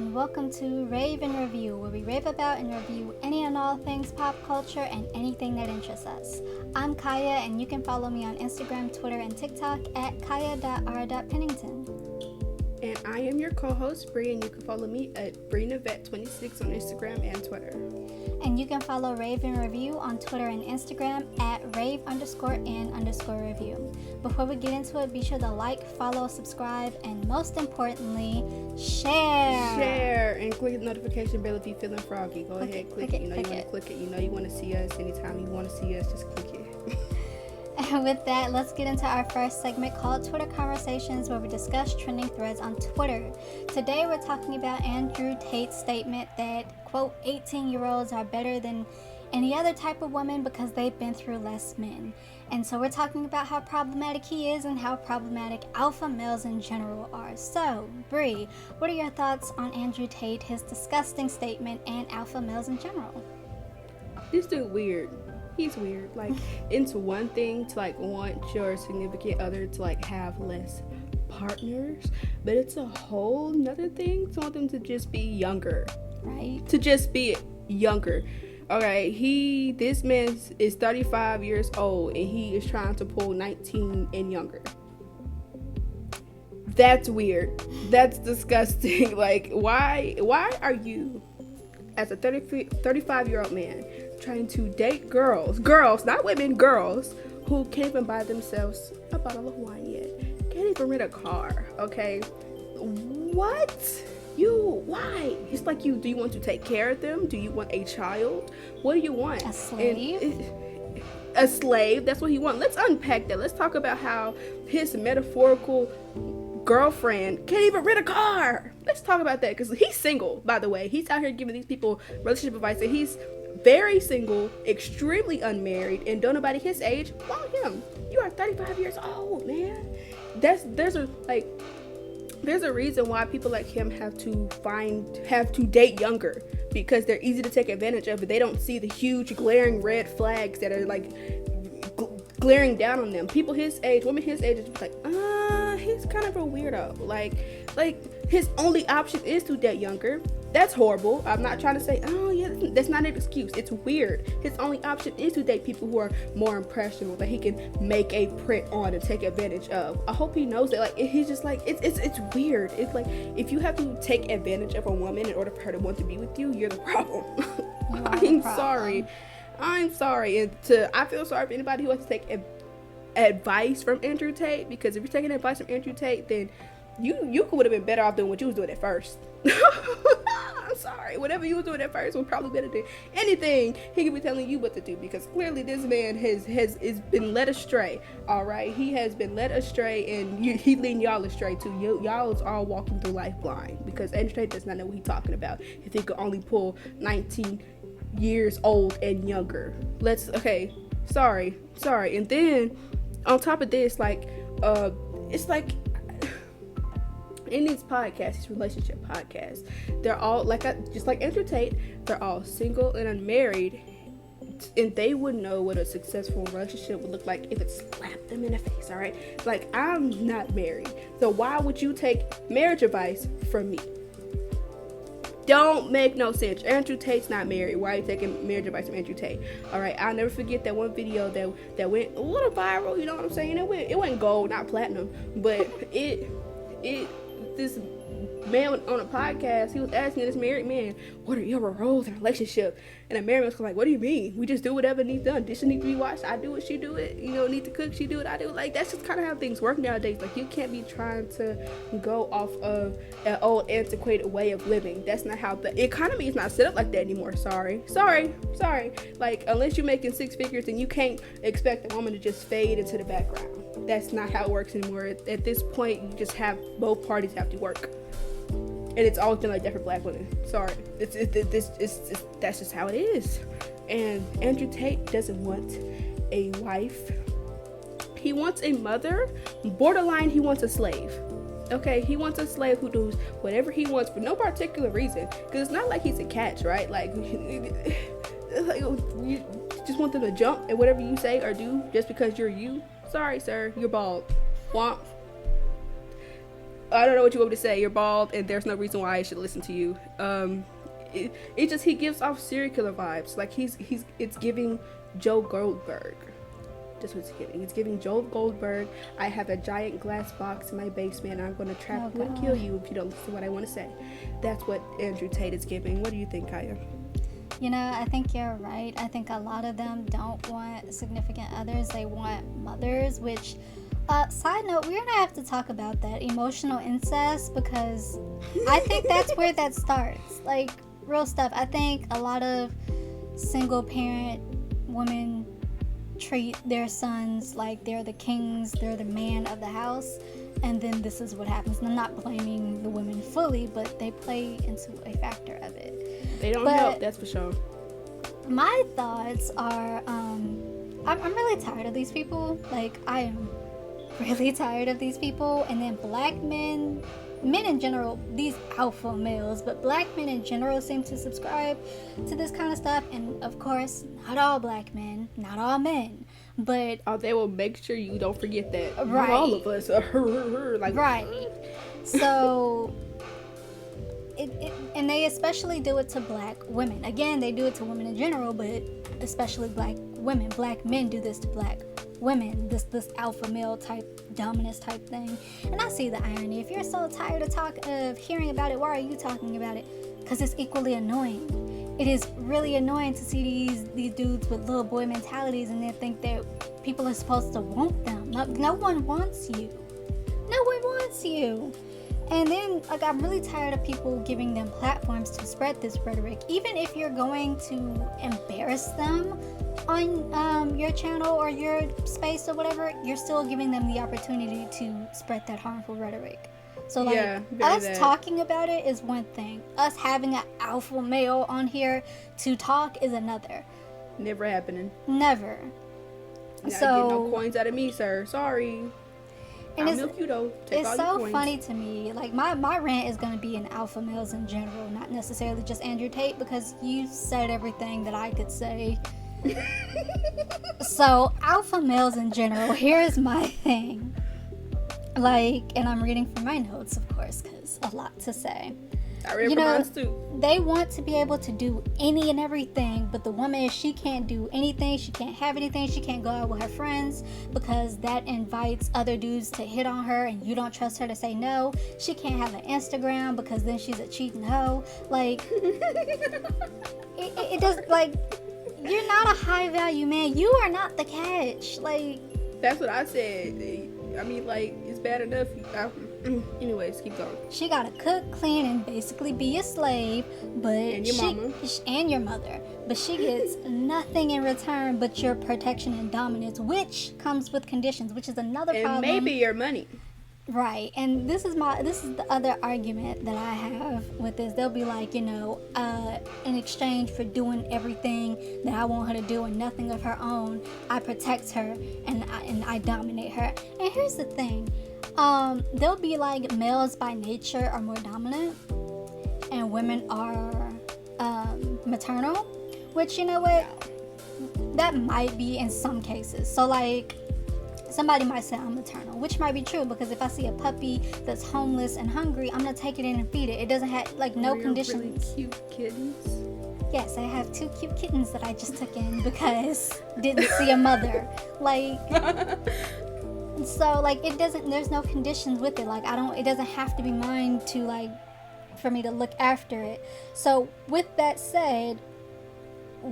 and welcome to Rave and Review, where we rave about and review any and all things pop culture and anything that interests us. I'm Kaya, and you can follow me on Instagram, Twitter, and TikTok at kaya.r.pennington. And I am your co-host, Bree, and you can follow me at BreenaVet26 on Instagram and Twitter. And you can follow Rave and Review on Twitter and Instagram at rave_and_review. Before we get into it, be sure to like, follow, subscribe, and most importantly, share. Share and click the notification bell if you're feeling froggy. Go ahead, click it. You know you want to click it. You know you want to see us. Anytime you want to see us, just click it. And with that, let's get into our first segment called Twitter Conversations, where we discuss trending threads on Twitter. Today we're talking about Andrew Tate's statement that, quote, 18-year-olds are better than any other type of woman because they've been through less men. And so we're talking about how problematic he is and how problematic alpha males in general are. So, Bree, what are your thoughts on Andrew Tate, his disgusting statement, and alpha males in general? This dude weird. He's weird. Like, it's one thing to like want your significant other to like have less partners, but it's a whole nother thing to want them to just be younger. Right? To just be younger. Okay, this man is 35 years old and he is trying to pull 19 and younger. That's weird. That's disgusting. Like, why are you, as a 35-year-old man, trying to date girls, not women, girls, who can't even buy themselves a bottle of wine yet, can't even rent a car, okay? What? Why? It's like, do you want to take care of them? Do you want a child? What do you want? A slave? A slave, that's what he wants. Let's unpack that. Let's talk about how his metaphorical girlfriend can't even rent a car. Let's talk about that, because he's single, by the way. He's out here giving these people relationship advice, and he's very single, extremely unmarried, and don't nobody his age want him. You are 35 years old, man. There's a reason why people like him have to date younger, because they're easy to take advantage of, but they don't see the huge glaring red flags that are like glaring down on them. People his age, women his age, is just like, he's kind of a weirdo. Like his only option is to date younger. That's horrible. I'm not trying to say, that's not an excuse. It's weird. His only option is to date people who are more impressionable, that he can make a print on and take advantage of. I hope he knows that. Like, he's just like, it's weird. It's like, if you have to take advantage of a woman in order for her to want to be with you, you're the problem. I'm sorry. And I feel sorry for anybody who has to take advice from Andrew Tate, because if you're taking advice from Andrew Tate, then you would have been better off doing what you was doing at first. I'm sorry. Whatever you was doing at first was probably better than anything he could be telling you what to do, because clearly this man has been led astray. All right, he has been led astray, and he leading y'all astray too. Y'all is all walking through life blind, because Andrew Tate does not know what he's talking about if he could only pull 19 years old and younger. Sorry. And then on top of this, it's like, in these podcasts, these relationship podcasts, they're all just like Andrew Tate, they're all single and unmarried, and they would know what a successful relationship would look like if it slapped them in the face. All right, like, I'm not married, so why would you take marriage advice from me? Don't make no sense. Andrew Tate's not married. Why are you taking marriage advice from Andrew Tate? All right, I'll never forget that one video that went a little viral. You know what I'm saying? It went gold, not platinum, but this man on a podcast, he was asking this married man, what are your roles in a relationship? And the married man was like, what do you mean? We just do whatever needs done. Dishes need to be washed, I do it, she do it. Need to cook, she do it, I do it. Like, that's just kind of how things work nowadays. Like, you can't be trying to go off of an old antiquated way of living. That's not how the economy is not set up like that anymore. Sorry. Like, unless you're making six figures, then you can't expect a woman to just fade into the background. That's not how it works anymore. At this point, you just have both parties have to work. And it's always been like that for black women. Sorry. That's just how it is. And Andrew Tate doesn't want a wife. He wants a mother. Borderline, he wants a slave. Okay, he wants a slave who does whatever he wants for no particular reason. Because it's not like he's a catch, right? Like, you just want them to jump at whatever you say or do just because you're you. Sorry, sir, you're bald. Womp. I don't know what you want me to say. You're bald, and there's no reason why I should listen to you. It just, he gives off serial killer vibes. Like it's giving Joe Goldberg. That's what it's giving. It's giving Joe Goldberg. I have a giant glass box in my basement, and I'm going to trap you and kill you if you don't listen to what I want to say. That's what Andrew Tate is giving. What do you think, Kaya? You know, I think you're right. I think a lot of them don't want significant others. They want mothers, which, side note, we're going to have to talk about that. Emotional incest, because I think that's where that starts. Like, real stuff. I think a lot of single parent women treat their sons like they're the kings, they're the man of the house, and then this is what happens. And I'm not blaming the women fully, but they play into a factor of it. They don't help, that's for sure. My thoughts are, I'm really tired of these people. Like, I am really tired of these people. And then black men in general, these alpha males, but black men in general seem to subscribe to this kind of stuff. And of course, not all black men, not all men, but they will make sure you don't forget that. Right. Not all of us are like, right. So and they especially do it to black women. Again, they do it to women in general, but especially black women. Black men do this to black women, this alpha male type dominance type thing. And I see the irony. If you're so tired of hearing about it, why are you talking about it? Because it's equally annoying. It is really annoying to see these dudes with little boy mentalities, and they think that people are supposed to want them. No one wants you. No one wants you. And then, like, I'm really tired of people giving them platforms to spread this rhetoric. Even if you're going to embarrass them on your channel or your space or whatever, you're still giving them the opportunity to spread that harmful rhetoric. So, like, us talking about it is one thing. Us having an alpha male on here to talk is another. Never happening. Never. You're not getting no coins out of me, sir. Sorry. And I'll milk you, though. Take it's so funny to me. Like, my rant is going to be in alpha males in general, not necessarily just Andrew Tate, because you said everything that I could say. So, alpha males in general, here's my thing. Like, and I'm reading from my notes, of course, because a lot to say. I read from mine too. They want to be able to do any and everything, but the woman, she can't do anything. She can't have anything. She can't go out with her friends because that invites other dudes to hit on her, and you don't trust her to say no. She can't have an Instagram because then she's a cheating hoe. Like, it does, like, you're not a high value man. You are not the catch. Like, that's what I said. I mean, like, it's bad enough. Anyways, keep going. She gotta cook, clean, and basically be a slave, but and your mama and your mother. But she gets nothing in return but your protection and dominance, which comes with conditions, which is another problem. And maybe your money. Right, and this is the other argument that I have with this. They'll be like, in exchange for doing everything that I want her to do and nothing of her own, I protect her and I dominate her. And here's the thing, they'll be like, males by nature are more dominant and women are maternal, which, you know what, that might be in some cases. So, like, somebody might say I'm maternal, which might be true, because if I see a puppy that's homeless and hungry, I'm gonna take it in and feed it. It doesn't have, like, no conditions. Really cute kittens. Yes, I have 2 cute kittens that I just took in because didn't see a mother. Like, so, like, there's no conditions with it. Like, it doesn't have to be mine to, like, for me to look after it. So with that said,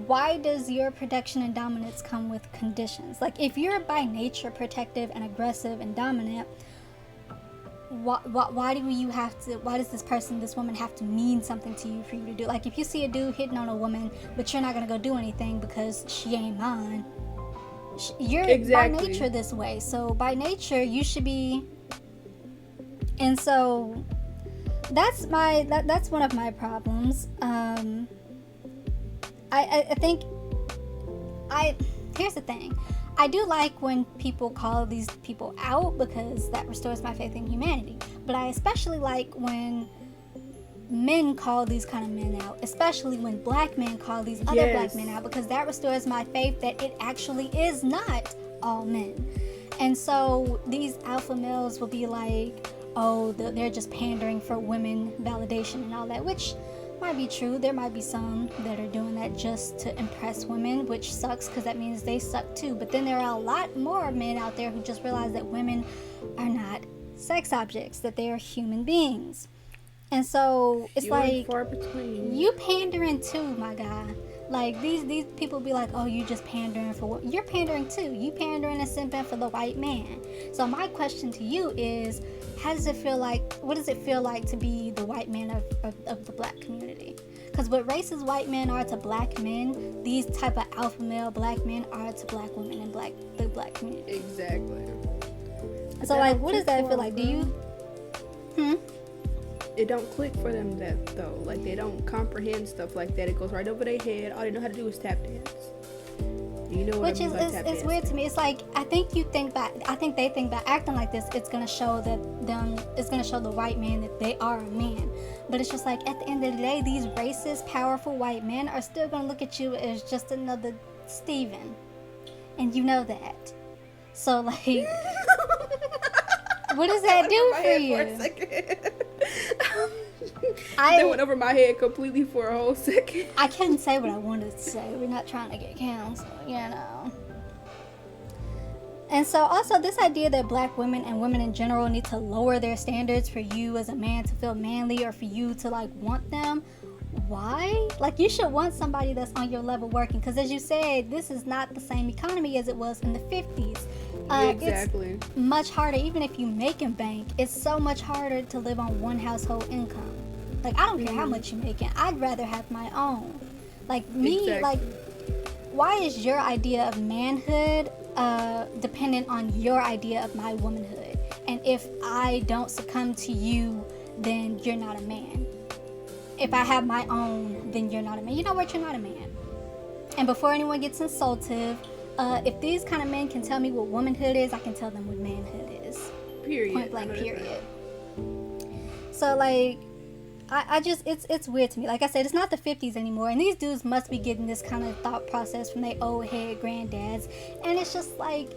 why does your protection and dominance come with conditions? Like, if you're by nature protective and aggressive and dominant, why does this woman have to mean something to you for you to do? Like, if you see a dude hitting on a woman, but you're not gonna go do anything because she ain't mine, you're by nature this way. So by nature, you should be. And so that's one of my problems. I think here's the thing. I do like when people call these people out because that restores my faith in humanity. But I especially like when men call these kind of men out, especially when black men call these other black men out, because that restores my faith that it actually is not all men. And so these alpha males will be like, oh, they're just pandering for women validation and all that, which might be true. There might be some that are doing that just to impress women, which sucks because that means they suck too. But then there are a lot more men out there who just realize that women are not sex objects, that they are human beings. And so it's like, far between. You pandering too, my guy. Like, these people be like, oh, you just pandering for what? You're pandering too. You pandering and simping for the white man. So my question to you is, what does it feel like to be the white man of the black community? Because what racist white men are to black men, these type of alpha male black men are to black women and the black community. Exactly. So, like, what does that feel like? Do you... It don't click for them that though. Like, they don't comprehend stuff like that. It goes right over their head. All they know how to do is tap dance. You know what Which I mean by tap it's dance. weird to me. It's like, I think they think by acting like this, it's gonna show the white man that they are a man. But it's just like, at the end of the day, these racist, powerful white men are still gonna look at you as just another Steven. And you know that. So, like, what does that do for you? That went over my head completely for a whole second. I couldn't say what I wanted to say. We're not trying to get canceled, you know. And so also this idea that black women and women in general need to lower their standards for you as a man to feel manly or for you to, like, want them. Why? Like, you should want somebody that's on your level working, because as you said, this is not the same economy as it was in the 50s. Exactly. It's much harder. Even if you make and bank, it's so much harder to live on one household income. Like, I don't care how much you're making. I'd rather have my own. Like, me, Exactly. like, why is your idea of manhood dependent on your idea of my womanhood? And if I don't succumb to you, then you're not a man. If I have my own, then you're not a man. You know what? You're not a man. And before anyone gets insultive, if these kind of men can tell me what womanhood is, I can tell them what manhood is. Period. Point blank, period. So, like, I just, it's weird to me. Like I said, it's not the 50s anymore, and these dudes must be getting this kind of thought process from their old head granddads. And it's just like,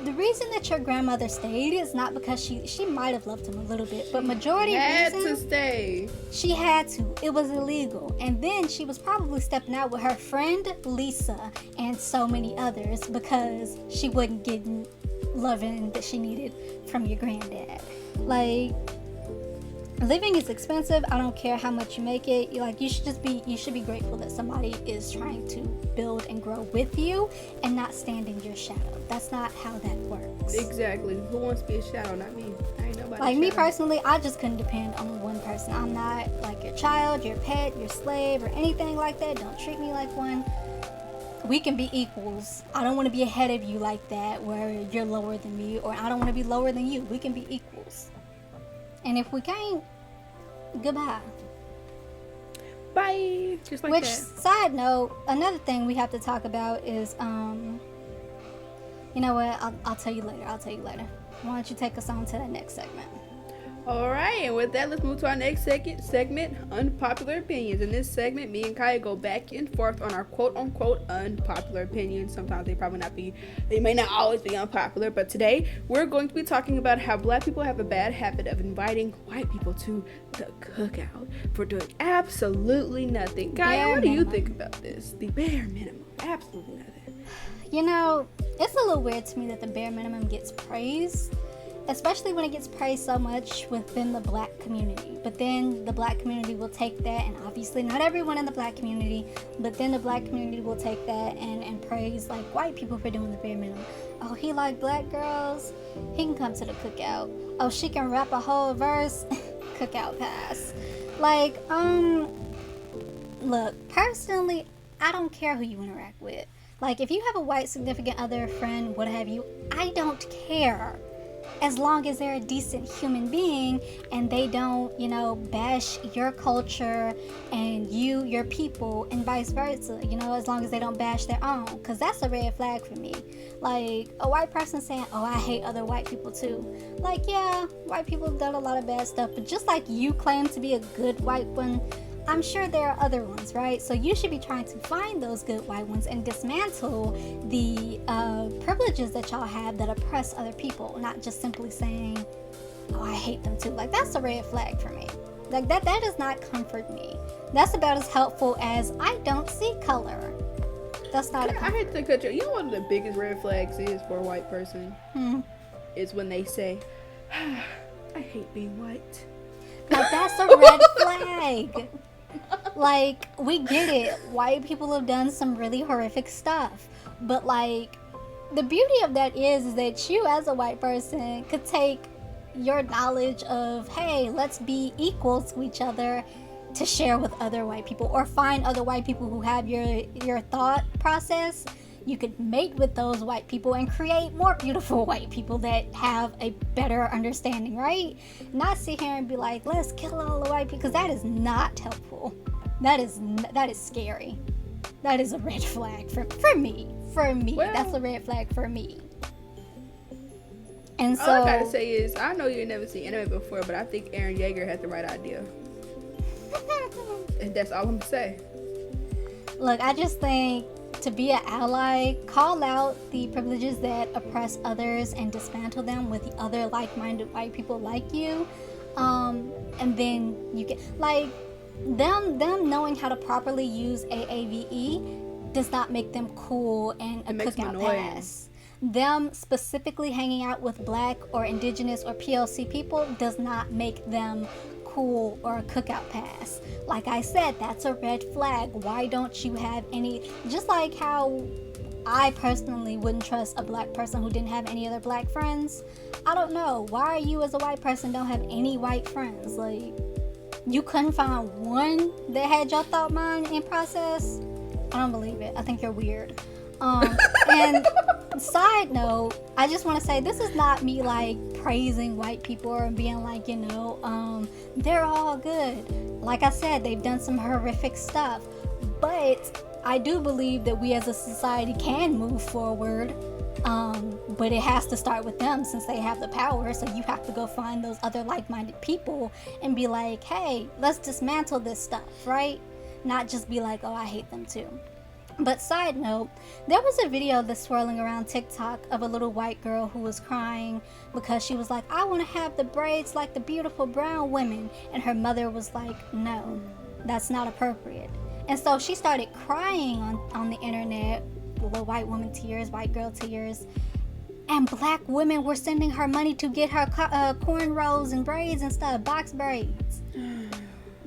the reason that your grandmother stayed is not because she might have loved him a little bit, but majority Had reason, to stay. she had to. It was illegal. And then she was probably stepping out with her friend Lisa and so many others because she wasn't getting loving that she needed from your granddad. Like, living is expensive. I don't care how much you make it. You should be grateful that somebody is trying to build and grow with you and not stand in your shadow. That's not how that works. Exactly. Who wants to be a shadow? Not me. I ain't nobody. Like, me personally, I just couldn't depend on one person. I'm not like your child, your pet, your slave, or anything like that. Don't treat me like one. We can be equals. I don't want to be ahead of you like that, where you're lower than me, or I don't want to be lower than you. We can be equals. And if we can't, goodbye. Bye. Just like Which, that. side note, another thing we have to talk about is, you know what? I'll tell you later. Why don't you take us on to the next segment? All right, and with that, let's move to our next segment, unpopular opinions. In this segment, me and Kaya go back and forth on our quote-unquote unpopular opinions. Sometimes they may not always be unpopular, but today we're going to be talking about how black people have a bad habit of inviting white people to the cookout for doing absolutely nothing. Kaya, what do you think about this? The bare minimum, absolutely nothing. You know, it's a little weird to me that the bare minimum gets praised, especially when it gets praised so much within the black community. But then the black community will take that, and obviously not everyone in the black community, but then the black community will take that and praise, like, white people for doing the bare minimum. Oh, he like black girls? He can come to the cookout. Oh, she can rap a whole verse? Cookout pass. Like, look, personally, I don't care who you interact with. Like, if you have a white significant other, friend, what have you, I don't care. As long as they're a decent human being and they don't, bash your culture and your people, and vice versa, as long as they don't bash their own. Because that's a red flag for me. Like, a white person saying, oh, I hate other white people too. Like, yeah, white people have done a lot of bad stuff, but just like you claim to be a good white one, I'm sure there are other ones, right? So you should be trying to find those good white ones and dismantle the privileges that y'all have that oppress other people, not just simply saying, oh, I hate them too. Like, that's a red flag for me. Like, that does not comfort me. That's about as helpful as I don't see color. That's not I hate to cut you. You know what the biggest red flags is for a white person? Is when they say, I hate being white. Like, that's a red flag. Like, we get it. White people have done some really horrific stuff. But, like, the beauty of that is that you as a white person could take your knowledge of, hey, let's be equal to each other, to share with other white people, or find other white people who have your thought process. You could mate with those white people and create more beautiful white people that have a better understanding, right? Not sit here and be like, let's kill all the white people, because that is not helpful. That is scary. That is a red flag for me. Well, that's a red flag for me. And so, all I gotta say is, I know you've never seen anime before, but I think Eren Yeager had the right idea. And that's all I'm gonna say. Look, I just think, to be an ally, call out the privileges that oppress others and dismantle them with other like-minded white people like you. And then you get, like, them knowing how to properly use AAVE does not make them cool and a cookout pass. Them specifically hanging out with black or indigenous or PLC people does not make them cool or a cookout pass. Like I said, that's a red flag. Why don't you have any? Just like how I personally wouldn't trust a black person who didn't have any other black friends. I don't know. Why are you as a white person don't have any white friends? Like, you couldn't find one that had your thought, mind, and process? I don't believe it. I think you're weird. And side note, I just want to say, this is not me like praising white people or being like, they're all good. Like I said, they've done some horrific stuff, but I do believe that we as a society can move forward. But it has to start with them, since they have the power. So you have to go find those other like-minded people and be like, hey, let's dismantle this stuff, right? Not just be like, oh, I hate them too. But side note, there was a video that's swirling around TikTok of a little white girl who was crying because she was like, I want to have the braids like the beautiful brown women. And her mother was like, no, that's not appropriate. And so she started crying on the internet, little white woman tears, white girl tears. And black women were sending her money to get her cornrows and braids and stuff, box braids.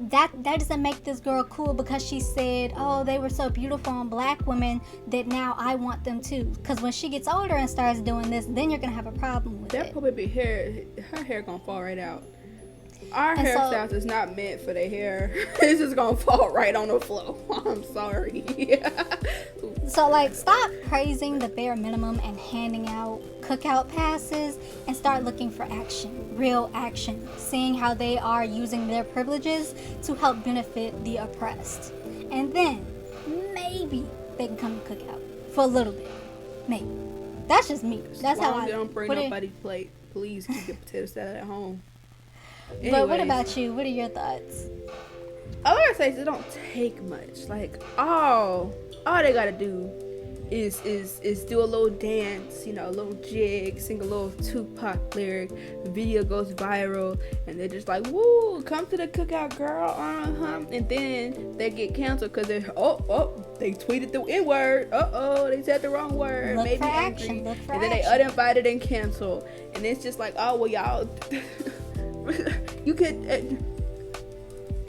That doesn't make this girl cool because she said, oh, they were so beautiful on black women that now I want them too. Because when she gets older and starts doing this, then you're going to have a problem with it. That probably be hair. Her hair going to fall right out. Our hairstyles is not meant for the hair. It's just going to fall right on the floor. I'm sorry. So, like, stop praising the bare minimum and handing out cookout passes and start looking for action, real action, seeing how they are using their privileges to help benefit the oppressed. And then, maybe they can come to cookout for a little bit. Maybe. That's just me. That's how I don't bring nobody's plate. Please keep your potato salad at home. Anyways, but what about you? What are your thoughts? All I gotta say is it don't take much. Like, all they gotta do is do a little dance, a little jig, sing a little Tupac lyric, the video goes viral, and they're just like, woo, come to the cookout, girl, and then they get canceled because they're, they tweeted the N-word, they said the wrong word, Look made for me action. angry, and then they uninvited and canceled, and it's just like, oh, well, y'all, you could,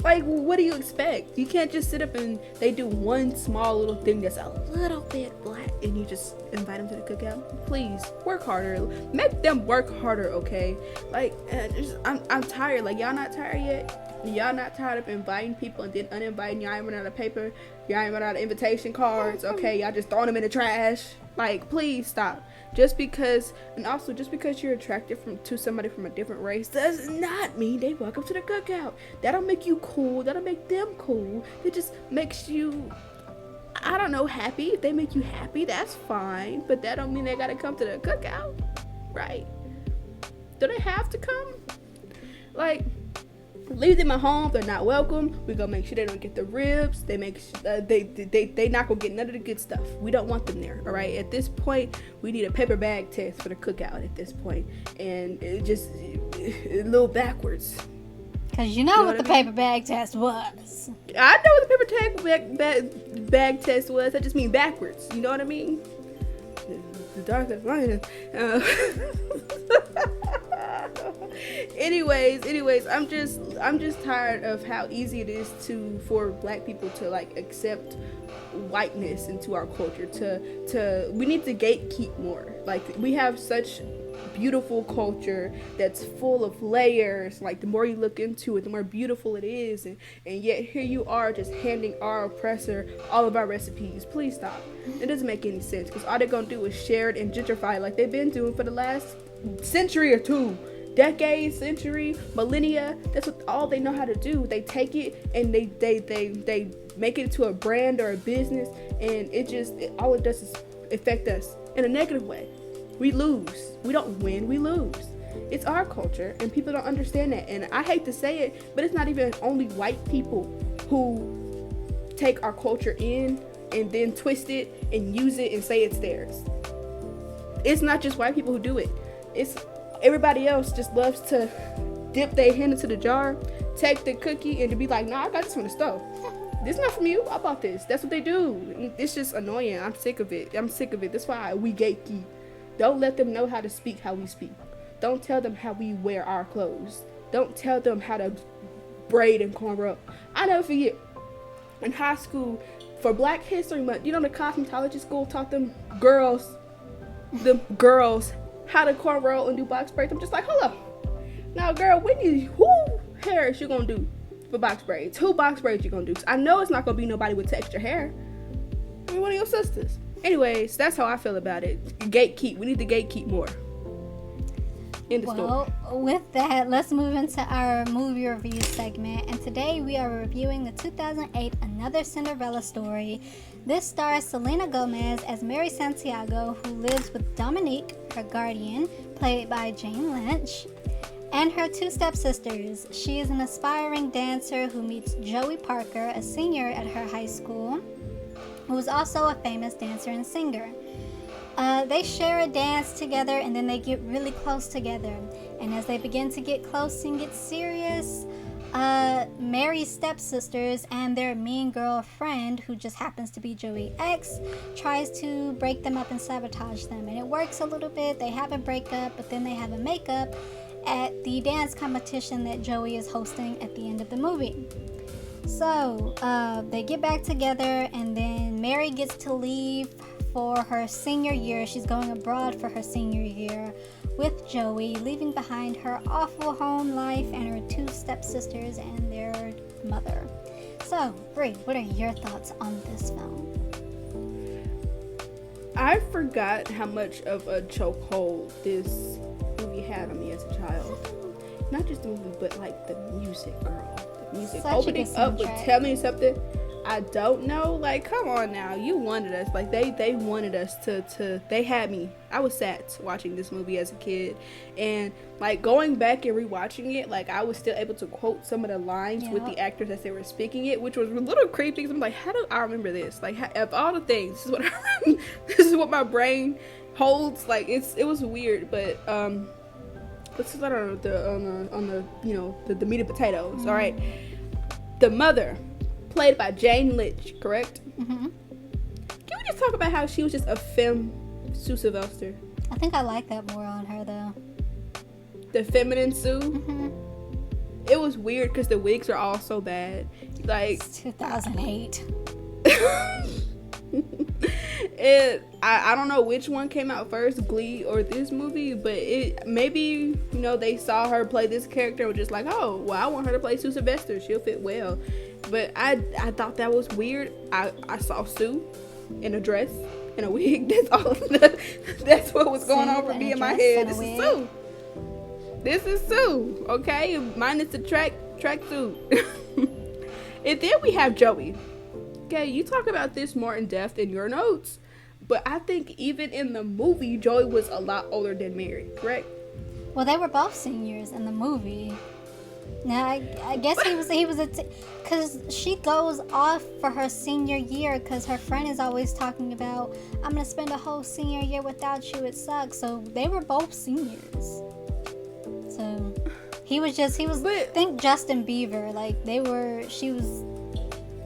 like, what do you expect? You can't just sit up and they do one small little thing that's a little bit black and you just invite them to the cookout. Please work harder. Make them work harder, okay? Like, I'm tired. Like, y'all not tired yet? Y'all not tired of inviting people and then uninviting? Y'all ain't run out of paper. Y'all ain't run out of invitation cards. Okay, y'all just throwing them in the trash. Like, please stop. Just because you're attracted to somebody from a different race does not mean they welcome to the cookout. That'll make you cool. That'll make them cool. It just makes you, I don't know, happy. If they make you happy, that's fine. But that don't mean they gotta come to the cookout, right? Do they have to come? Like, Leave them at home. They're not welcome. We're gonna make sure they don't get the ribs. They not gonna get none of the good stuff. We don't want them there. All right. At this point, we need a paper bag test for the cookout. At this point, and it just a little backwards. Cause you know what the paper bag test was. I know what the paper bag test was. I just mean backwards. You know what I mean? The darkest line. Anyways, I'm just tired of how easy it is for black people to like accept whiteness into our culture. We need to gatekeep more. Like, we have such beautiful culture that's full of layers. Like, the more you look into it, the more beautiful it is, and yet here you are just handing our oppressor all of our recipes. Please stop. It doesn't make any sense, because all they're gonna do is share it and gentrify it like they've been doing for the last century or two. Decades, century, millennia. That's what all they know how to do. They take it and they make it to a brand or a business, and all it does is affect us in a negative way. We lose. We don't win, we lose. It's our culture, and people don't understand that. And I hate to say it, but it's not even only white people who take our culture in and then twist it and use it and say it's theirs. It's not just white people who do it. It's everybody else just loves to dip their hand into the jar, take the cookie, and to be like, nah, I got this from the stove. This is not from you. I bought this. That's what they do. It's just annoying. I'm sick of it. That's why we gatekeep. Don't let them know how to speak how we speak. Don't tell them how we wear our clothes. Don't tell them how to braid and cornrow. I never forget, in high school, for Black History Month, the cosmetology school taught them girls how to cornrow and do box braids. I'm just like, hold up. Now, girl, who hair is you gonna do for box braids? Who box braids you gonna do? 'Cause I know it's not gonna be nobody with texture hair. I mean, one of your sisters. Anyways, that's how I feel about it. Gatekeep. We need to gatekeep more. Well, with that, let's move into our movie review segment. And today we are reviewing the 2008 Another Cinderella Story. This stars Selena Gomez as Mary Santiago, who lives with Dominique, her guardian, played by Jane Lynch, and her two stepsisters. She is an aspiring dancer who meets Joey Parker, a senior at her high school, who is also a famous dancer and singer. They share a dance together, and then they get really close together. And as they begin to get close and get serious, Mary's stepsisters and their mean girlfriend, who just happens to be Joey's ex, tries to break them up and sabotage them. And it works a little bit. They have a breakup, but then they have a makeup at the dance competition that Joey is hosting at the end of the movie. So they get back together, and then Mary gets to leave for her senior year. She's going abroad for her senior year with Joey, leaving behind her awful home life and her two stepsisters and their mother. So, Brie, what are your thoughts on this film? I forgot how much of a chokehold this movie had on me as a child. Not just the movie, but like the music, girl. The music. Such Opening up with Tell Me Something I Don't Know. Like, come on now. You wanted us. Like, they wanted us to they had me. I was sad watching this movie as a kid. And, like, going back and rewatching it, like, I was still able to quote some of the lines with the actors as they were speaking it, which was a little creepy. I'm like, how do I remember this? Like, of all the things, this is what I remember. This is what my brain holds. Like, it was weird, but let's start on the meat and potatoes. All right, the mother, played by Jane Lynch, correct? Mm-hmm. Can we just talk about how she was just a femme Sue Sylvester? I think I like that more on her, though. The feminine Sue? Mm-hmm. It was weird because the wigs are all so bad. Like, it's 2008. I don't know which one came out first, Glee or this movie, but it maybe, they saw her play this character and were just like, oh, well, I want her to play Sue Sylvester. She'll fit well. But I thought that was weird. I saw Sue in a dress and a wig. That's what was going on for me in my head. This is Sue, okay? Minus the track suit. And then we have Joey. Okay, you talk about this more in depth in your notes, but I think even in the movie, Joey was a lot older than Mary, correct? Well, they were both seniors in the movie. Now, I guess he was because she goes off for her senior year because her friend is always talking about, I'm going to spend a whole senior year without you, it sucks. So they were both seniors. So he was, think Justin Bieber, like they were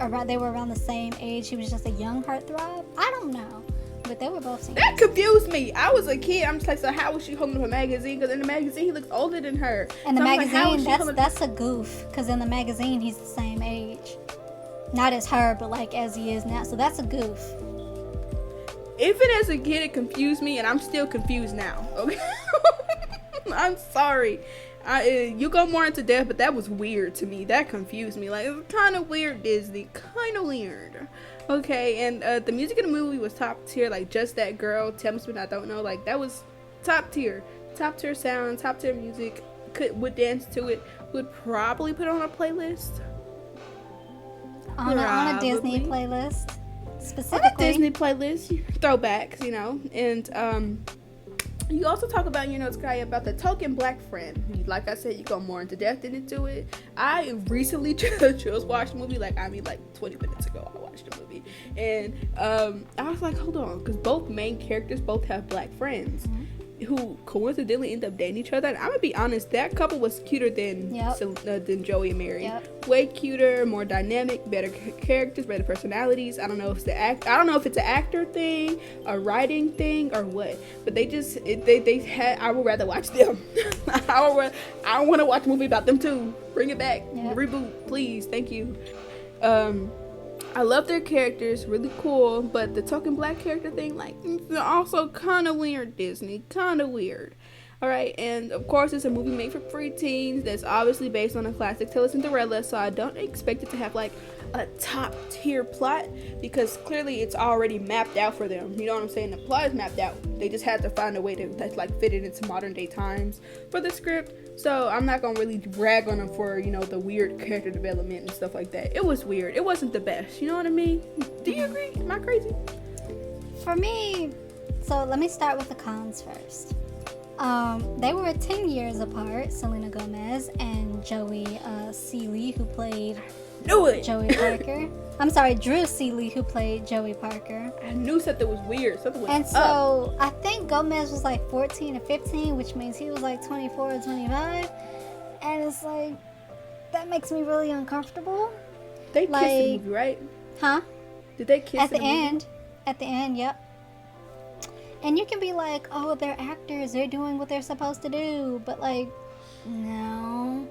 around the same age. He was just a young heartthrob. I don't know. But they were both seniors. That confused me. I was a kid. I'm just like, so how was she holding up a magazine? Because in the magazine, he looks older than her. And the so magazine, like, that's a goof. Because in the magazine, he's the same age. Not as her, but like as he is now. So that's a goof. Even as a kid, it confused me, and I'm still confused now. Okay, I'm sorry. You go more into depth, but that was weird to me. That confused me. Like, it was kind of weird, Disney. Kind of weird. Okay, and the music in the movie was top tier. Like, Just That Girl, Tell Me Something I Don't Know. Like, that was top tier sound, top tier music. Would dance to it. Would probably put it on a playlist. On a Disney playlist, specifically. On a Disney playlist, throwbacks, you know. And you also talk about, Sky, about the token black friend. Like I said, you go more into depth into it. I recently just watched the movie, like 20 minutes ago. I watched the movie, and I was like, hold on, because both main characters both have black friends who coincidentally end up dating each other. And I'm gonna be honest, that couple was cuter than Joey and Mary. Way cuter, more dynamic, better characters, better personalities. I don't know if it's an actor thing, a writing thing, or what. But they had. I would rather watch them. I want to watch a movie about them too. Bring it back, reboot, please. Thank you. I love their characters, really cool, but the token black character thing, like, it's also kind of weird, Disney, kind of weird. Alright, and of course it's a movie made for preteens that's obviously based on a classic tale of Cinderella, so I don't expect it to have, like, a top tier plot, because clearly it's already mapped out for them. You know what I'm saying? The plot is mapped out. They just had to find a way to, fit it into modern day times for the script. So I'm not gonna really brag on them for, the weird character development and stuff like that. It was weird. It wasn't the best. You know what I mean? Do you agree? Am I crazy? For me, so let me start with the cons first. They were 10 years apart, Selena Gomez and Joey Seeley, who played Joey Parker. I'm sorry, Drew Seeley, who played Joey Parker. I knew something was weird. Something was And so I think Gomez was like 14 or 15, which means he was like 24 or 25. And it's like, that makes me really uncomfortable. They kissed in the movie, right? Huh? Did they kiss at the end? At the end, yep. And you can be like, oh, they're actors, they're doing what they're supposed to do. But like, no.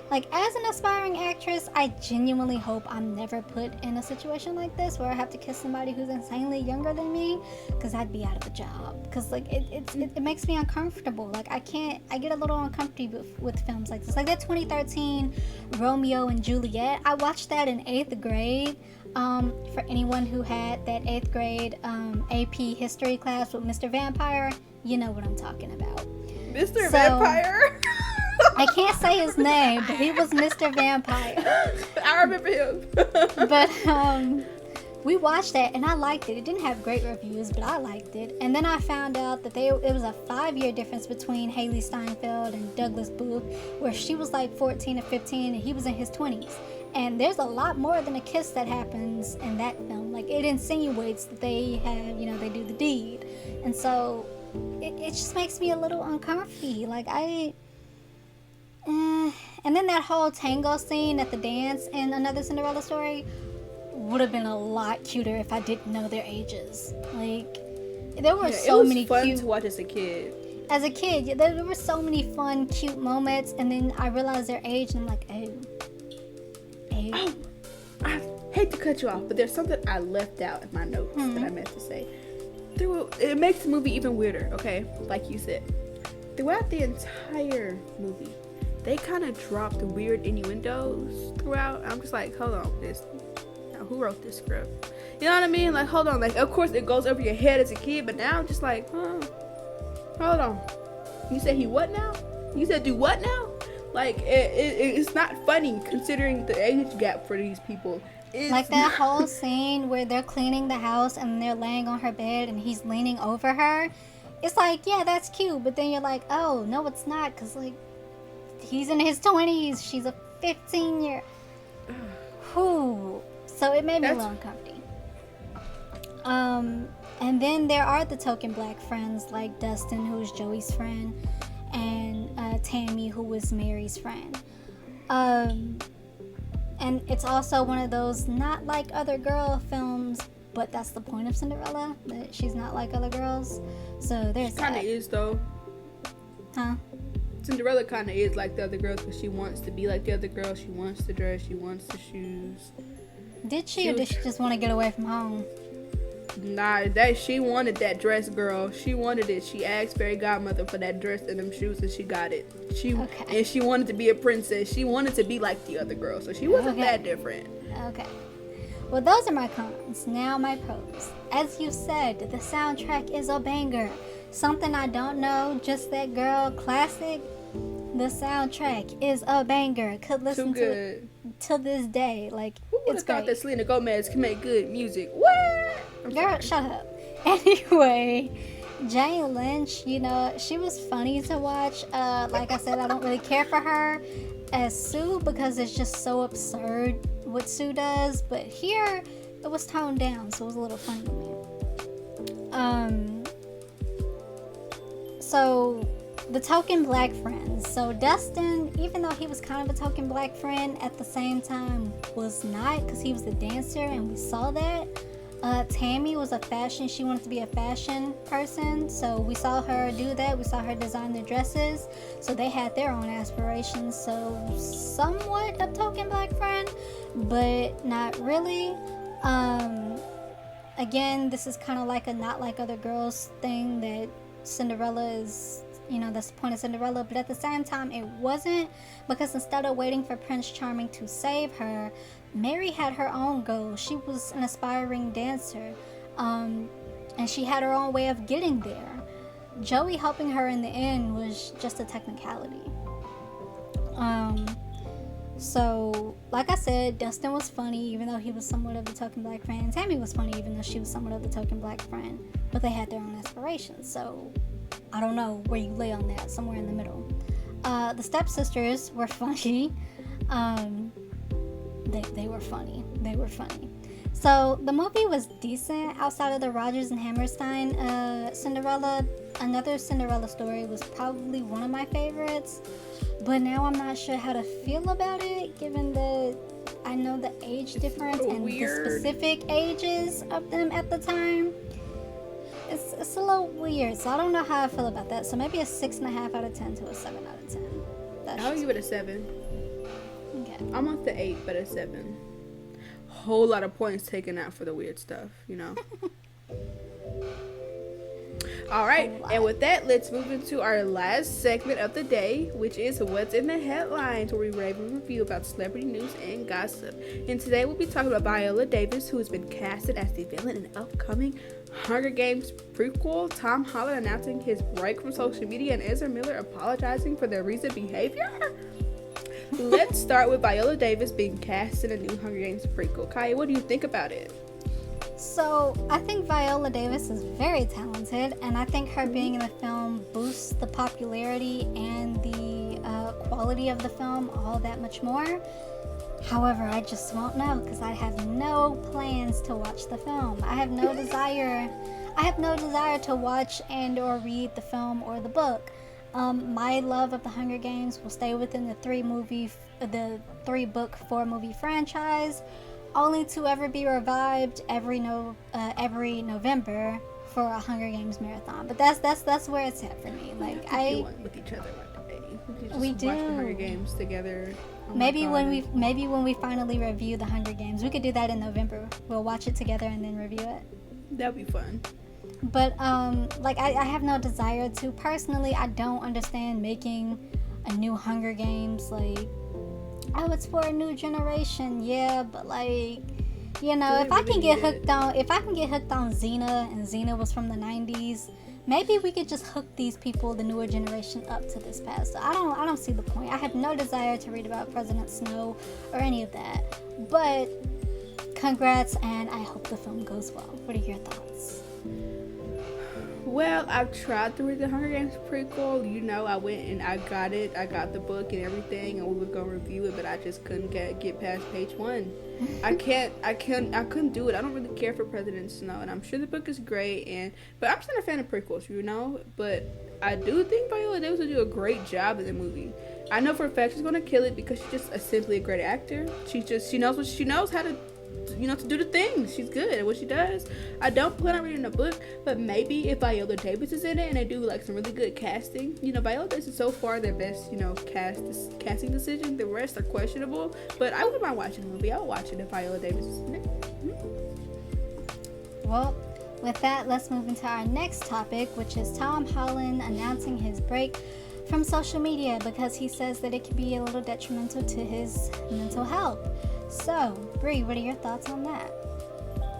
Like, as an aspiring actress, I genuinely hope I'm never put in a situation like this where I have to kiss somebody who's insanely younger than me, because I'd be out of a job. Because, like, it makes me uncomfortable. Like, I get a little uncomfortable with films like this. Like, that 2013 Romeo and Juliet, I watched that in 8th grade. For anyone who had that 8th grade AP history class with Mr. Vampire, you know what I'm talking about. Mr. Vampire? I can't say his name, but he was Mr. Vampire. I remember him. But we watched that, and I liked it. It didn't have great reviews, but I liked it. And then I found out that it was a 5-year difference between Haley Steinfeld and Douglas Booth, where she was like 14 or 15, and he was in his 20s. And there's a lot more than a kiss that happens in that film. Like, it insinuates that they have, they do the deed. And so it just makes me a little uncomfortable. Like, and then that whole tango scene at the dance in Another Cinderella Story would have been a lot cuter if I didn't know their ages. Like, there were so many cute... It was fun to watch as a kid. As a kid, there were so many fun, cute moments, and then I realized their age, and I'm like, oh. I hate to cut you off, but there's something I left out in my notes that I meant to say. It makes the movie even weirder, okay? Like you said. Throughout the entire movie, they kind of dropped weird innuendos throughout. I'm just like, hold on, who wrote this script? You know what I mean? Like, hold on. Like, of course it goes over your head as a kid, but now I'm just like, hold on. You said he what now? You said do what now? Like, it's not funny considering the age gap for these people. Like that whole scene where they're cleaning the house and they're laying on her bed and he's leaning over her. It's like, yeah, that's cute, but then you're like, oh, no, it's not, because, like, he's in his 20s. She's a 15-year. Whew. So it made me a little uncomfortable. And then there are the token black friends like Dustin, who's Joey's friend, and Tammy, who was Mary's friend. And it's also one of those not like other girl films, but that's the point of Cinderella, that she's not like other girls. So there's that. Kind of is though. Huh? Cinderella kind of is like the other girls because she wants to be like the other girls. She wants the dress. She wants the shoes. Did she, or did she just want to get away from home? Nah, she wanted that dress, girl. She wanted it. She asked fairy godmother for that dress and them shoes, and she got it. And she wanted to be a princess. She wanted to be like the other girls, so she wasn't that different. Okay. Well, those are my cons. Now my pros. As you said, the soundtrack is a banger. Something I don't know, Just That Girl classic. The soundtrack is a banger. Could listen to it till this day. Like, who would it's have thought great. that Selena Gomez can make good music? What? Girl, shut up. Anyway, Jane Lynch, you know, she was funny to watch. Like I said, I don't really care for her as Sue because it's just so absurd what Sue does. But here, it was toned down, so it was a little funny to me. So the token black friends. So Dustin, even though he was kind of a token black friend, at the same time was not, because he was a dancer and we saw that. Tammy was she wanted to be a fashion person, so we saw her do that. We saw her design their dresses, so they had their own aspirations. So somewhat a token black friend, but not really. Again, this is kind of like a not like other girls thing, that Cinderella is, you know, that's the point of Cinderella, but at the same time it wasn't, because instead of waiting for Prince Charming to save her, Mary had her own goals. She was an aspiring dancer, and she had her own way of getting there. Joey helping her in the end was just a technicality. So like I said, Dustin was funny even though he was somewhat of a token black friend. Tammy was funny even though she was somewhat of a token black friend, but they had their own aspirations, so I don't know where you lay on that, somewhere in the middle. The stepsisters were funny. They were funny. They were funny. So the movie was decent outside of the Rodgers and Hammerstein Cinderella. Another Cinderella Story was probably one of my favorites, but now I'm not sure how to feel about it, given that I know the age difference and the specific ages of them at the time. It's a little weird, so I don't know how I feel about that. So maybe a 6.5 out of 10 to a 7 out of 10. I'll give it a 7. Okay. I'm on the 8, but a 7. Whole lot of points taken out for the weird stuff, you know. All right, and with that, let's move into our last segment of the day, which is What's in the Headlines, where we rave and review about celebrity news and gossip. And today we'll be talking about Viola Davis, who has been casted as the villain in the upcoming Hunger Games prequel, Tom Holland announcing his break from social media, and Ezra Miller apologizing for their recent behavior. Let's start with Viola Davis being cast in a new Hunger Games prequel. Kaya, what do you think about it? So, I think Viola Davis is very talented, and I think her being in the film boosts the popularity and the quality of the film all that much more. However, I just won't know, because I have no plans to watch the film. I have no desire to watch and or read the film or the book. My love of the Hunger Games will stay within the 3-book, 4-movie franchise, only to ever be revived every November for a Hunger Games marathon. But that's where it's at for me. Like with each other one day. We do. Watch the Hunger Games together. Maybe when we finally review the Hunger Games, we could do that in November. We'll watch it together and then review it. That'd be fun. But I have no desire to. Personally, I don't understand making a new Hunger Games. Like, oh, it's for a new generation. Yeah, but like, you know, if I can get hooked on Xena, and Xena was from the 90s, maybe we could just hook these people, the newer generation, up to this past. So I don't see the point. I have no desire to read about President Snow or any of that. But congrats, and I hope the film goes well. What are your thoughts? Well, I've tried to read the Hunger Games prequel. You know, I went and I got it. I got the book and everything, and we were gonna review it, but I just couldn't get past page 1. I couldn't do it. I don't really care for President Snow, and I'm sure the book is great, but I'm still a fan of prequels, you know. But I do think Viola Davis will do a great job in the movie. I know for a fact she's gonna kill it because she's just simply a great actor. She knows how to, to do the things. She's good at what she does. I don't plan on reading the book, but maybe if Viola Davis is in it and they do like some really good casting, Viola Davis is so far their best, casting decision. The rest are questionable, but I wouldn't mind watching the movie. I would watch it if Viola Davis is in it. Well, with that, let's move into our next topic, which is Tom Holland announcing his break from social media because he says that it can be a little detrimental to his mental health. So, Bree, what are your thoughts on that?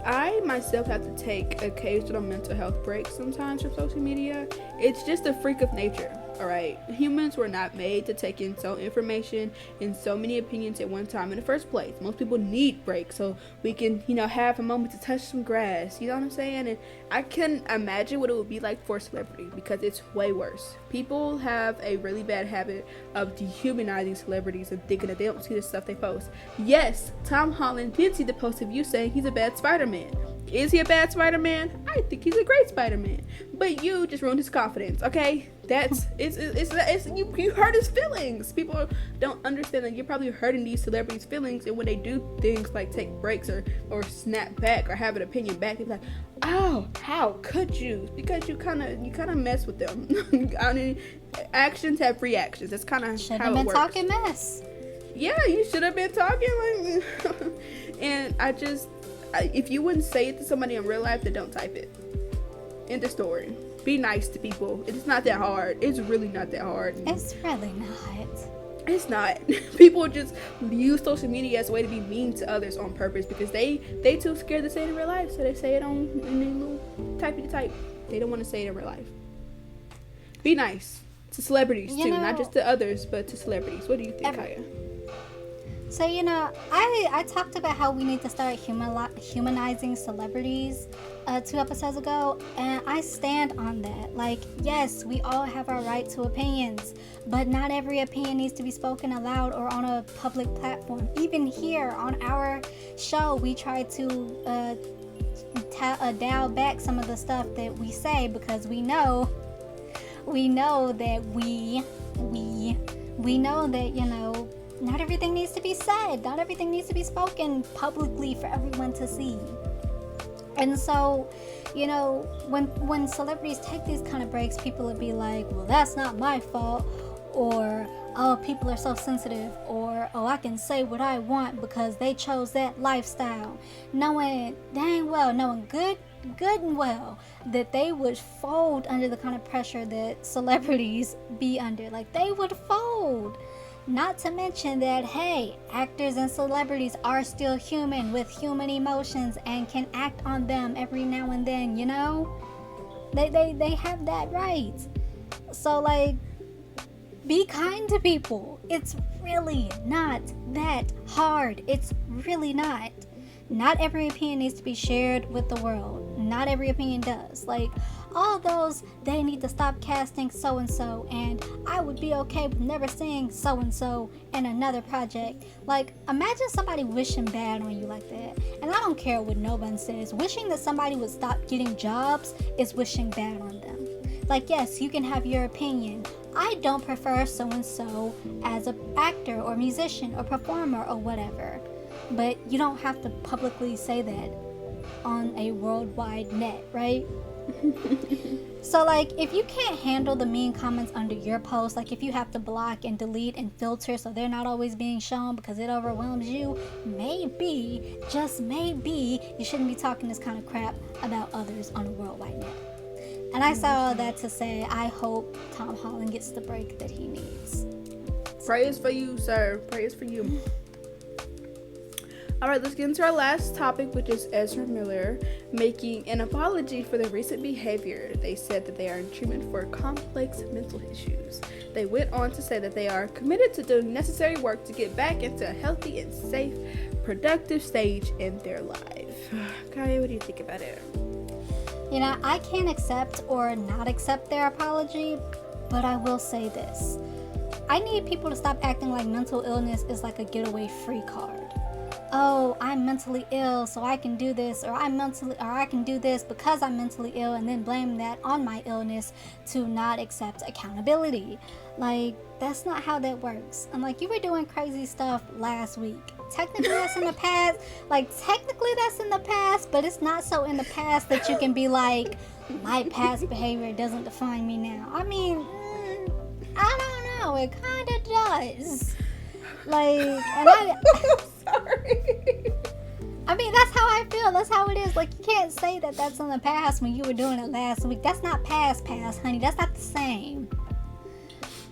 I myself have to take occasional mental health breaks sometimes from social media. It's just a freak of nature, alright? Humans were not made to take in so information and so many opinions at one time in the first place. Most people need breaks so we can, have a moment to touch some grass. You know what I'm saying? And I can imagine what it would be like for a celebrity because it's way worse. People have a really bad habit of dehumanizing celebrities and thinking that they don't see the stuff they post. Yes, Tom Holland did see the post of you saying he's a bad Spider-Man. Is he a bad Spider-Man? I think he's a great Spider-Man. But you just ruined his confidence, okay? You hurt his feelings. People don't understand that you're probably hurting these celebrities' feelings, and when they do things like take breaks or snap back or have an opinion back, they're like, oh, how could you? Because you kind of mess with them. I mean, actions have reactions. That's kind of how it works. Should have been talking mess. Yeah, you should have been talking and if you wouldn't say it to somebody in real life, then don't type it. End of story. Be nice to people. It's not that hard. It's really not that hard. It's really not. It's not. People just use social media as a way to be mean to others on purpose because they too scared to say it in real life, so they say it in their little typey type. They don't want to say it in real life. Be nice to celebrities too, not just to others, but to celebrities. What do you think, Kaya? So, I talked about how we need to start humanizing celebrities 2 episodes ago, and I stand on that. Like, yes, we all have our right to opinions, but not every opinion needs to be spoken aloud or on a public platform. Even here on our show, we try to dial back some of the stuff that we say because we know that not everything needs to be said. Not everything needs to be spoken publicly for everyone to see. And so, when celebrities take these kind of breaks, people would be like, well, that's not my fault. Or, oh, people are so sensitive. Or, oh, I can say what I want because they chose that lifestyle. Knowing good and well that they would fold under the kind of pressure that celebrities be under. Like, they would fold. Not to mention that, hey, actors and celebrities are still human with human emotions and can act on them every now and then, They have that right. So, be kind to people. It's really not that hard. It's really not. Not every opinion needs to be shared with the world. Not every opinion does. All those, they need to stop casting so-and-so, and I would be okay with never seeing so-and-so in another project. Imagine somebody wishing bad on you like that. And I don't care what no one says. Wishing that somebody would stop getting jobs is wishing bad on them. Yes, you can have your opinion. I don't prefer so-and-so as an actor or musician or performer or whatever. But you don't have to publicly say that on a worldwide net, right? So, if you can't handle the mean comments under your post, if you have to block and delete and filter so they're not always being shown because it overwhelms you, maybe, just maybe, you shouldn't be talking this kind of crap about others on a worldwide net. And I say all that to say, I hope Tom Holland gets the break that he needs. Prayers for you, sir. Prayers for you. Alright, let's get into our last topic, which is Ezra Miller making an apology for their recent behavior. They said that they are in treatment for complex mental issues. They went on to say that they are committed to doing necessary work to get back into a healthy and safe, productive stage in their life. Kaya, what do you think about it? You know, I can't accept or not accept their apology, but I will say this. I need people to stop acting like mental illness is like a getaway free card. Oh, I'm mentally ill, so I can do this, or I can do this because I'm mentally ill, and then blame that on my illness to not accept accountability. Like, that's not how that works. I'm like, you were doing crazy stuff last week. Technically, that's in the past. Technically, that's in the past, but it's not so in the past that you can be like, my past behavior doesn't define me now. I mean, I don't know. It kind of does. Sorry. I mean, that's how I feel. That's how it is. Like, you can't say that that's in the past when you were doing it last week. That's not past, honey. That's not the same.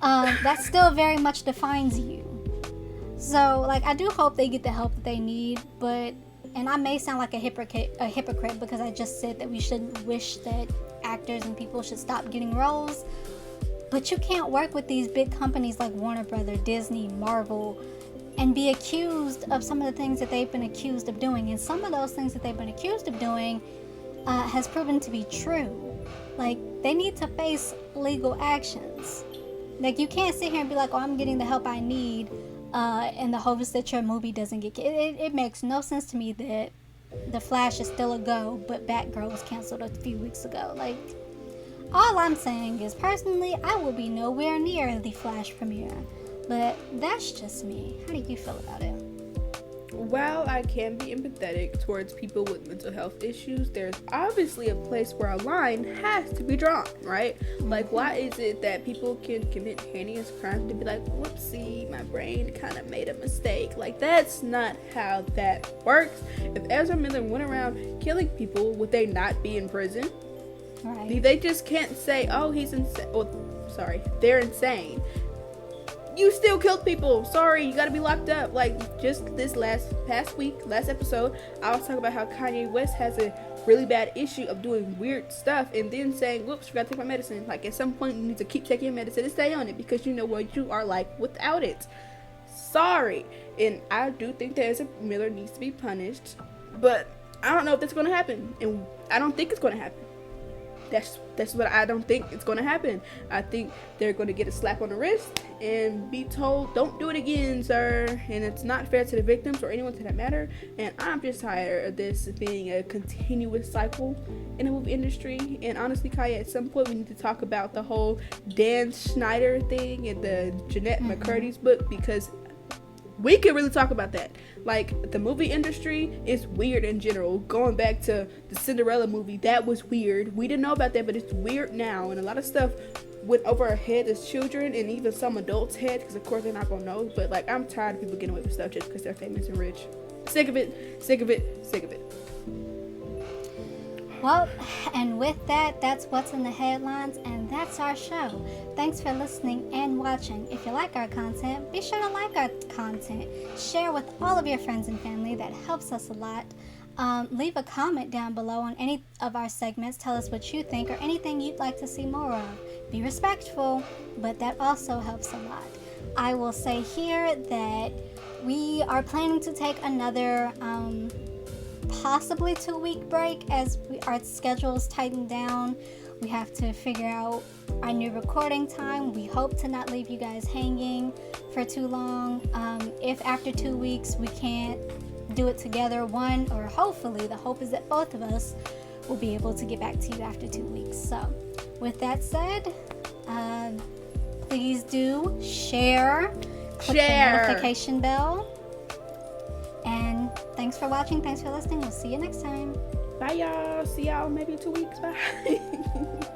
That still very much defines you. So, like, I do hope they get the help that they need, and I may sound like a hypocrite because I just said that we shouldn't wish that actors and people should stop getting roles. But you can't work with these big companies like Warner Brothers, Disney, Marvel, and be accused of some of the things that they've been accused of doing. And some of those things that they've been accused of doing has proven to be true. Like, they need to face legal actions. Like, you can't sit here and be like, oh, I'm getting the help I need in the hopes that your movie doesn't get... It makes no sense to me that The Flash is still a go, but Batgirl was canceled a few weeks ago. Like, all I'm saying is, personally, I will be nowhere near the Flash premiere. But that's just me. How do you feel about it? While I can be empathetic towards people with mental health issues, there's obviously a place where a line has to be drawn, right? Like, why is it that people can commit heinous crimes to be like, whoopsie, my brain kind of made a mistake? Like, that's not how that works. If Ezra Miller went around killing people, would they not be in prison? Right. They just can't say, oh, he's insane. Oh, sorry, they're insane. You still killed people. Sorry, you gotta be locked up. Like, just this last episode, I was talking about how Kanye West has a really bad issue of doing weird stuff and then saying, whoops, forgot to take my medicine. Like, at some point, you need to keep taking your medicine and stay on it because you know what you are like without it. Sorry. And I do think that Ezra Miller needs to be punished, but I don't know if that's gonna happen, and I don't think it's gonna happen. That's what I don't think it's going to happen. I think they're going to get a slap on the wrist and be told, don't do it again, sir. And it's not fair to the victims or anyone to that matter. And I'm just tired of this being a continuous cycle in the movie industry. And honestly, Kaya, at some point we need to talk about the whole Dan Schneider thing and the Jeanette McCurdy's book, because we could really talk about that. Like, the movie industry is weird in general. Going back to the Cinderella movie, that was weird. We didn't know about that, but it's weird now. And a lot of stuff went over our head as children, and even some adults' head, because of course they're not gonna know. But, like, I'm tired of people getting away with stuff just because they're famous and rich. Sick of it. Sick of it. Sick of it. Well, and with that, that's what's in the headlines, and that's our show. Thanks for listening and watching. If you like our content, be sure to like our content. Share with all of your friends and family. That helps us a lot. Leave a comment down below on any of our segments. Tell us what you think or anything you'd like to see more of. Be respectful, but that also helps a lot. I will say here that we are planning to take another possibly 2-week break as our schedules tighten down. We have to figure out our new recording time. We hope to not leave you guys hanging for too long. If after 2 weeks we can't do it together, or hopefully the hope is that both of us will be able to get back to you after 2 weeks. So with that said, please do share, click the notification bell. And thanks for watching. Thanks for listening. We'll see you next time. Bye, y'all. See y'all maybe in 2 weeks. Bye.